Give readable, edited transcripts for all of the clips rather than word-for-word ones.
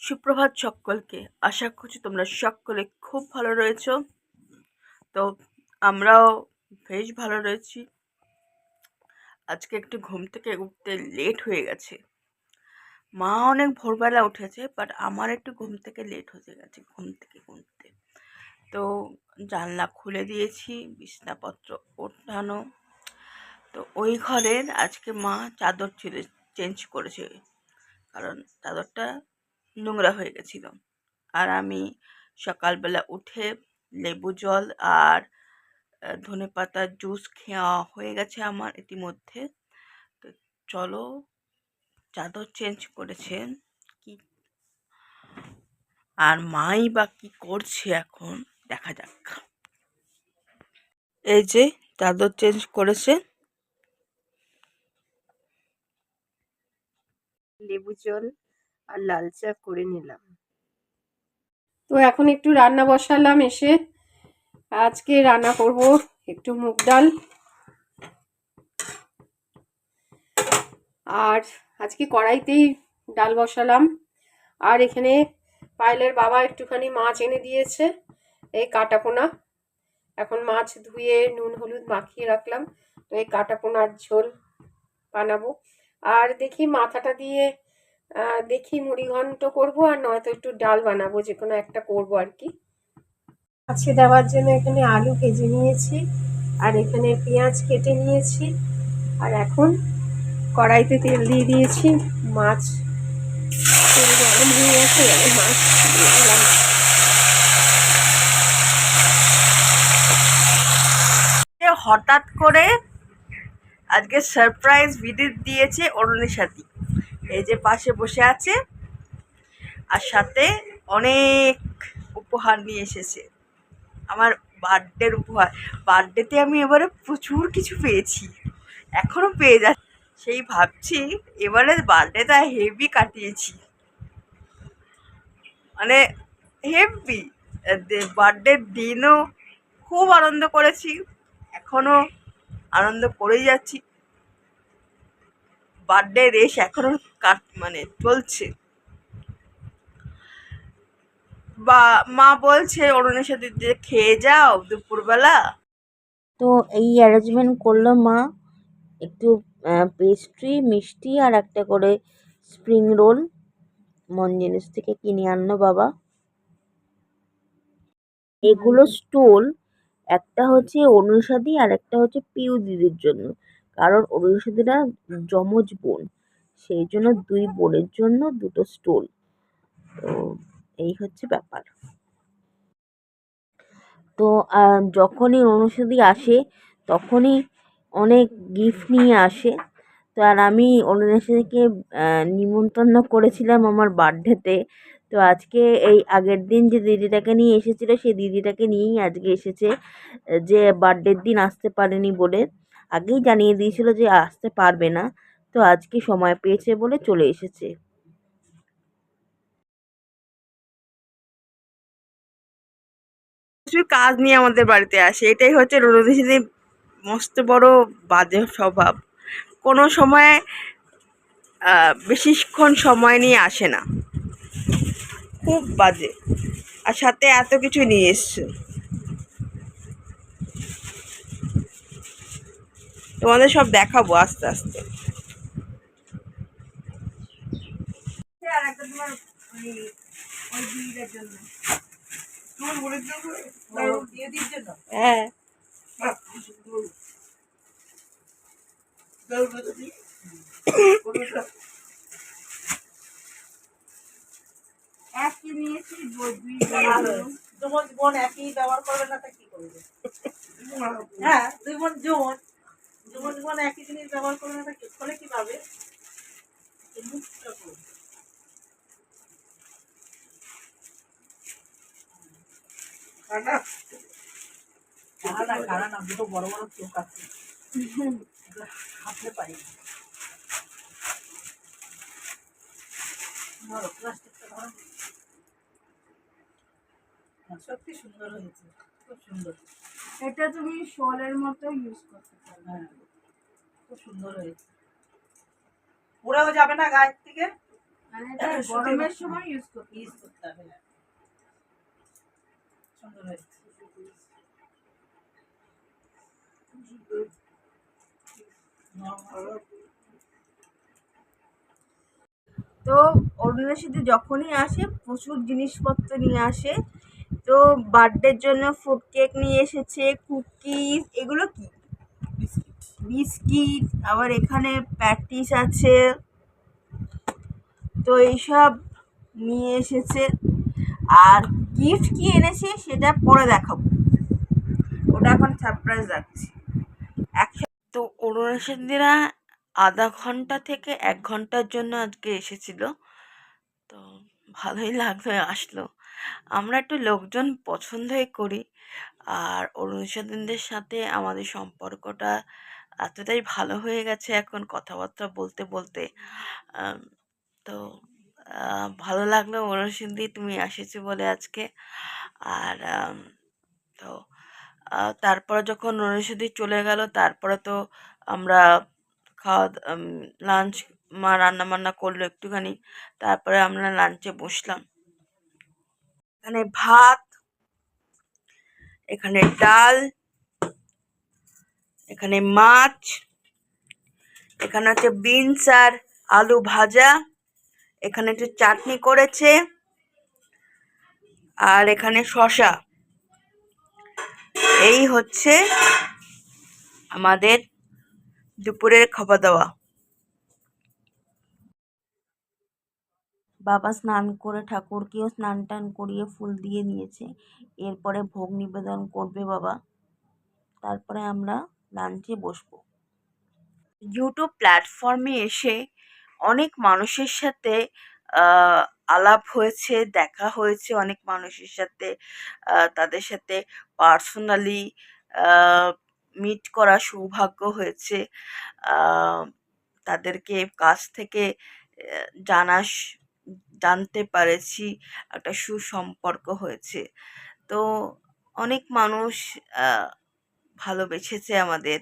সুপ্রভাত সকলকে। আশা করছি তোমরা সকলে খুব ভালো রয়েছো। তো আমরাও বেশ ভালো রয়েছি। আজকে একটু ঘুম থেকে উঠতে লেট হয়ে গেছে। মা অনেক ভোরবেলা উঠেছে, বাট আমার একটু ঘুম থেকে লেট হয়ে গেছে ঘুম থেকে উঠতে। তো জানলা খুলে দিয়েছি, বিছনাপত্র ওঠানো। তো ওই ঘরের আজকে মা চাদর চেঞ্জ করেছে, কারণ চাদরটা নোংরা হয়ে গেছিল। আর আমি সকালবেলা উঠে লেবু জল আর ধনেপাতার জুস খাওয়া হয়ে গেছে আমার ইতিমধ্যে। তো চলো, চাদর চেঞ্জ করেছেন কি আর মাই বা কি করছে এখন দেখা যাক। এই যে চাদর চেঞ্জ করেছে, লেবু জল আর লাল চা করে নিলাম। তো এখন একটু রান্না বসালাম এসে। আজকে রান্না করব একটু মুগ ডাল, আর আজকে কড়াইতেই ডাল বসালাম। আর এখানে পায়েলের বাবা একটুখানি মাছ এনে দিয়েছে, এই কাটাপোনা। এখন মাছ ধুয়ে নুন হলুদ মাখিয়ে রাখলাম, তো এই কাটাপোনার ঝোল বানাবো। আর দেখি মাথাটা দিয়ে দেখি মুড়ি ঘন্ট করবো, আর নয়তো একটু ডাল বানাবো, যে কোনো একটা করবো আর কি। মাছে দেওয়ার জন্য এখানে আলু ভেজে নিয়েছি, আর এখানে পেঁয়াজ কেটে নিয়েছি। আর এখন কড়াইতে তেল দিয়ে দিয়েছি, মাছ তেল গরম হয়ে গেছে, এবার মাছ দিয়ে দিলাম। হঠাৎ করে আজকে সারপ্রাইজ ভিজিট দিয়েছে অরুণের সাথে। এই যে পাশে বসে আছে, আর সাথে অনেক উপহার নিয়ে এসেছে। আমার বার্থডের উপহার। বার্থডেতে আমি এবারে প্রচুর কিছু পেয়েছি, এখনো পেয়ে যাচ্ছি। সেই ভাবছি এবারে বার্থডেটা হেভি কাটিয়েছি, মানে হেভি। বার্থডের দিনও খুব আনন্দ করেছি, এখনো আনন্দ করেই যাচ্ছি। বার্থডে রেশ এখনো মানে চলছে। বা মা বলছে অরুণের সাথে যে খেয়ে যাও দুপুরবেলা। তো এই অ্যারেঞ্জমেন্ট করলো মা, একটু পেস্ট্রি, মিষ্টি আর একটা করে স্প্রিং রোল মন জিনিস থেকে কিনে আনলো বাবা। এগুলো স্টোল, একটা হচ্ছে অনুষাদি আর একটা হচ্ছে পিউ দিদির জন্য, কারণ অনুষাদিরা যমজ বোন, সেই জন্য দুই বোনের জন্য দুটো স্টোল। তো এই হচ্ছে ব্যাপার। তো যখনই অনুষাদি আসে তখনই অনেক গিফট নিয়ে আসে। তো আর আমি অনুষাদিকে নিমন্ত্রণ করেছিলাম আমার বার্থডেতে। তো আজকে এই আগের দিন যে দিদিটাকে নিয়ে এসেছিলো, সেই দিদিটাকে নিয়েই আজকে এসেছে, যে বার্থডের দিন আসতে পারেনি বলে আগেই জানিয়ে দিয়েছিল যে আসতে পারবে না। তো আজকে সময় পেয়েছে বলে চলে এসেছে। কিছু কাজ নিয়ে আমাদের বাড়িতে আসে, এটাই হচ্ছে রুনুদিদির মস্ত বড় বাজে স্বভাব। কোনো সময় বেশিক্ষণ সময় নিয়ে আসে না, খুব বাজে। আর সাথে এত কিছু নিয়ে এসছে, তোমাদের সব দেখাবো আস্তে আস্তে। হ্যাঁ, একই নিয়েছি, দুই বোন একই ব্যবহার করবে না, তা কি করবে? হ্যাঁ, দুই বোন বোন একই জিনিস ব্যবহার করবে না, তা কি ফলে কি পাবে? দুটো বড় বড় চোখ আছে, হাতে পারি সত্যি সুন্দর হয়েছে, খুব সুন্দর। এটা তুমি শলের মতো ইউজ করতে পারো। হ্যাঁ, খুব সুন্দর হয়েছে, পুরাও যাবে না গায়ের থেকে। মানে এটা গরমের সময় ইউজ করতে হবে না। সুন্দর হয়েছে। তো অরুণের সাথে যখনই আসে প্রচুর জিনিসপত্র নিয়ে আসে। তো বার্থডের জন্য ফ্রুট কেক নিয়ে এসেছে, কুকিজ, এগুলো কি বিস্কিট, আবার এখানে প্যাটিস আছে। তো এইসব নিয়ে এসেছে। আর গিফট কি এনেছে সেটা পরে দেখাবো, ওটা এখন সারপ্রাইজ রাখছি। তো অরুণাচন্দীরা আধা ঘন্টা থেকে 1 ঘন্টার জন্য আজকে এসেছিল। তো ভালোই লাগলো আসলো। আমরা একটু লোকজন পছন্দই করি। আর অরুণাচন্দীদের সাথে আমাদের সম্পর্কটা এতটাই ভালো হয়ে গেছে এখন কথাবার্তা বলতে বলতে। আম, তো ভালো লাগলো অরুণাচন্দী তুমি এসেছো বলে আজকে। আর তো তারপরে যখন অরুণাচন্দী চলে গেল তারপরে তো আমরা খাওয়া লাঞ্চ, মা রান্না বান্না করলো একটুখানি, তারপরে আমরা লাঞ্চে বসলাম। এখানে ভাত, এখানে ডাল, এখানে মাছ, এখানে হচ্ছে বিনস আর আলু ভাজা, এখানে একটু চাটনি করেছে, আর এখানে শসা। এই হচ্ছে আমাদের দুপুরের খাওয়া দাওয়া। বাবা স্নান করে ঠাকুরকেও স্নান টান করিয়ে ফুল দিয়ে নিয়েছে। এরপরে ভোগ নিবেদন করবে বাবা, তারপরে আমরা লাঞ্চে বসবো। ইউটিউব প্ল্যাটফর্মে এসে অনেক মানুষের সাথে আলাপ হয়েছে, দেখা হয়েছে অনেক মানুষের সাথে। তাদের সাথে পার্সোনালি মিট করার সৌভাগ্য হয়েছে। আহ, তাদেরকে কাছ থেকে জানতে পেরেছি, একটা সুসম্পর্ক হয়েছে। তো অনেক মানুষ ভালোবেসেছে আমাদের।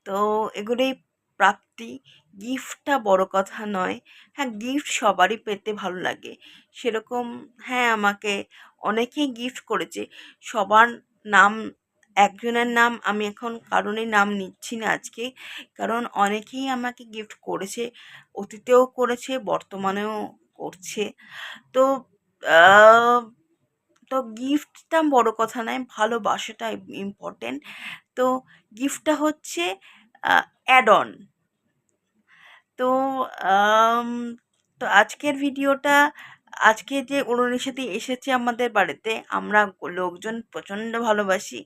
তো এগুলোই প্রাপ্তি। গিফটটা বড় কথা নয়। হ্যাঁ, গিফট সবারই পেতে ভালো লাগে সেরকম। হ্যাঁ, আমাকে অনেকেই গিফট করেছে। সবার নাম, একজনের নাম আমি এখন কারণে নাম নিচ্ছি না আজকে, কারণ অনেকেই আমাকে গিফট করেছে, অতীতেও করেছে, বর্তমানেও করছে। তো আহ, তো গিফটটা বড় কথা নয়, ভালোবাসাটা ইম্পর্টেন্ট। তো গিফটটা হচ্ছে অ্যাড অন। তো আম, তো আজকের ভিডিওটা, আজকে যে অরুণের সাথে এসেছে আমাদের বাড়িতে, আমরা লোকজন প্রচণ্ড ভালোবাসি।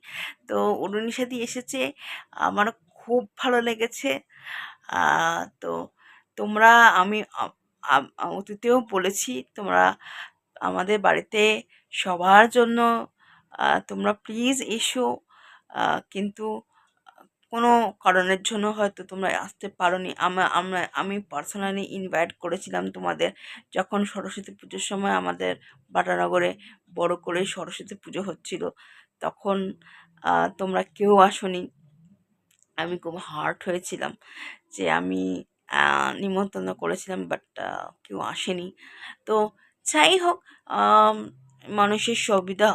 তো অরুণের সাথে এসেছে, আমার খুব ভালো লেগেছে। তো তোমরা, আমি অতীতেও বলেছি, তোমরা আমাদের বাড়িতে সবার জন্য তোমরা প্লিজ এসো। কিন্তু কোনো কারণের জন্য হয়তো তোমরা আসতে পারোনি। আমি পার্সোনালি ইনভাইট করেছিলাম তোমাদের, যখন সরস্বতী পুজোর সময় আমাদের বাটানগরে বড় করে সরস্বতী পুজো হচ্ছিল, তখন তোমরা কেউ আসোনি। আমি খুব হার্ট হয়েছিলাম যে আমি নিমন্ত্রণ করেছিলাম, বাট কেউ আসেনি। তো যাই হোক, আম, মানুষের সুবিধা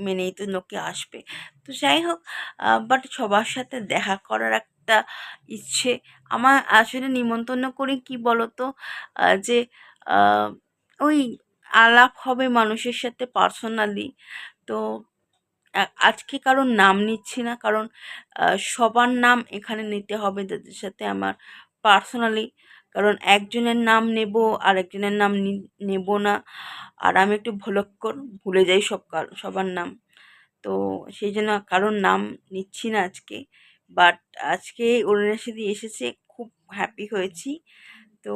মেনেই তো লোকে আসবে। তো যাই হোক, বাট সবার সাথে দেখা করার একটা ইচ্ছে আমার। আসলে নিমন্ত্রণ করে কি বলো তো, যে আহ, ওই আলাপ হবে মানুষের সাথে পার্সোনালি। তো আজকে কারোর নাম নিচ্ছি না, কারণ সবার নাম এখানে নিতে হবে যাদের সাথে আমার পার্সোনালি, কারণ একজনের নাম নেব আর একজনের নাম নেব না। আর আমি একটু ভুলক্কর, ভুলে যাই সবার নাম। তো সেই জন্য কারোর নাম নিচ্ছি না আজকে। বাট আজকে অরুণাচলী এসেছে, খুব হ্যাপি হয়েছি। তো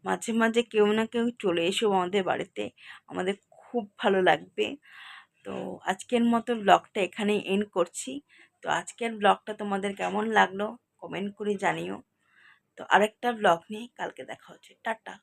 মাঝে মাঝে কেউ না কেউ চলে এসো আমাদের বাড়িতে, আমাদের খুব ভালো লাগবে। তো আজকের মতো ব্লগটা এখানেই এন্ড করছি। তো আজকের ব্লগটা তোমাদের কেমন লাগলো কমেন্ট করে জানিও। তো আরেকটা ব্লগ নিয়ে কালকে দেখা হচ্ছে। টাটা।